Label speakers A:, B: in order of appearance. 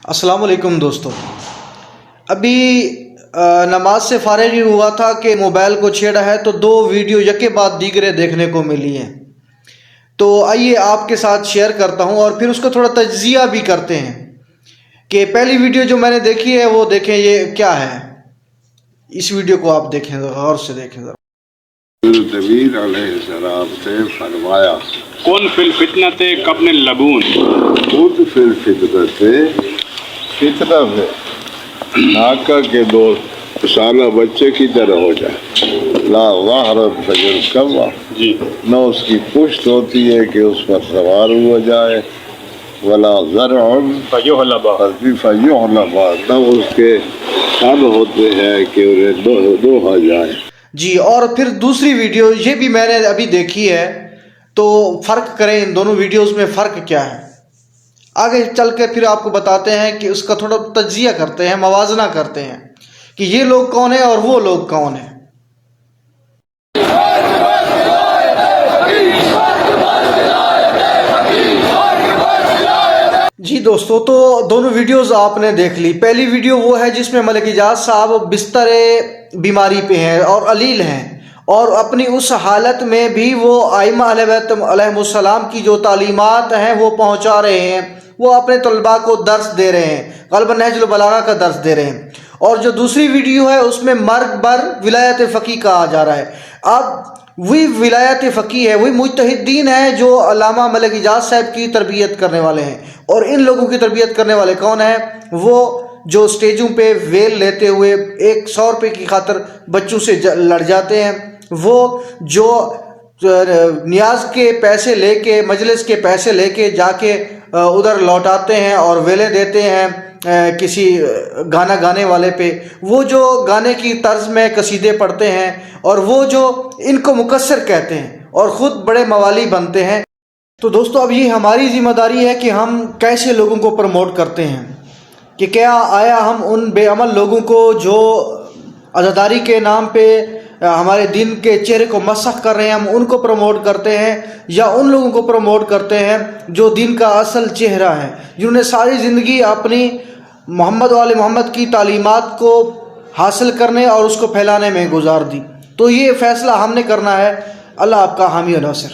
A: अस्सलाम वालेकुम दोस्तों। अभी नमाज से फारिग ही हुआ था कि मोबाइल को छेड़ा है तो दो वीडियो यके बाद दीगरे देखने को मिली हैं। तो आइए आपके साथ शेयर करता हूं और फिर उसका थोड़ा तज्जिया भी करते हैं कि पहली वीडियो जो मैंने देखी है वो देखें ये क्या है। इस वीडियो को आप देखें, गौर से देखें जरा।
B: नबी अलैहिस्सलाम से फरमाया,
C: कौन फिल फितनते कब्न लबून,
B: खुद फिल फितनते, फितना में नाका के दो साला बच्चे की तरह हो जाए। ला वाहरत फजर कवा,
C: जी
B: न उसकी पुश्त होती है कि उस पर सवार हो जाए, वला ज़रअन
C: फयुहलबा,
B: फयुहलबा, न उसके फल होते हैं कि उन्हें दोहा जाए।
A: जी, और फिर दूसरी वीडियो ये भी मैंने अभी देखी है, तो फ़र्क करें इन दोनों वीडियोस में फ़र्क क्या है। आगे चल के फिर आपको बताते हैं कि उसका थोड़ा तज्जिया करते हैं, मवाजना करते हैं कि ये लोग कौन है और वो लोग कौन है। जी दोस्तों, तो दोनों वीडियोस आपने देख ली। पहली वीडियो वो है जिसमें मलिक इजाज़ साहब बिस्तर बीमारी पे हैं और अलील हैं, और अपनी उस हालत में भी वो आइमा अलैहिस्सलाम की जो तालीमात हैं वो पहुंचा रहे हैं। वो अपने तलबा को दर्स दे रहे हैं, ग़ालिबन नहजुल बलागा का दर्स दे रहे हैं। और जो दूसरी वीडियो है उसमें मर्ग बर विलायत फ़क़ी कहा जा रहा है। अब वही विलायत फ़क़ी है, वही मुज्तहिदीन है जो अल्लामा मलिक इजाज़ साहब की तरबियत करने वाले हैं। और इन लोगों की तरबियत करने वाले कौन हैं? वो जो स्टेजों पे वेल लेते हुए 100 रुपये की खातिर बच्चों से लड़ जाते हैं, वो जो नियाज के पैसे लेके, मजलिस के पैसे लेके जाके उधर लौटाते हैं और वेले देते हैं किसी गाना गाने वाले पे, वो जो गाने की तर्ज में कसीदे पढ़ते हैं और वो जो इनको मुकस्सर कहते हैं और ख़ुद बड़े मवाली बनते हैं। तो दोस्तों, अब ये हमारी ज़िम्मेदारी है कि हम कैसे लोगों को प्रमोट करते हैं, कि क्या आया हम उन बेअमल लोगों को जो अज़ादारी के नाम पे हमारे दिन के चेहरे को मसख कर रहे हैं, हम उनको प्रमोट करते हैं, या उन लोगों को प्रमोट करते हैं जो दिन का असल चेहरा है, जिन्होंने सारी ज़िंदगी अपनी मोहम्मद वाले मोहम्मद की तालीमात को हासिल करने और उसको फैलाने में गुजार दी। तो ये फ़ैसला हमने करना है। अल्लाह आपका हामी और नासिर।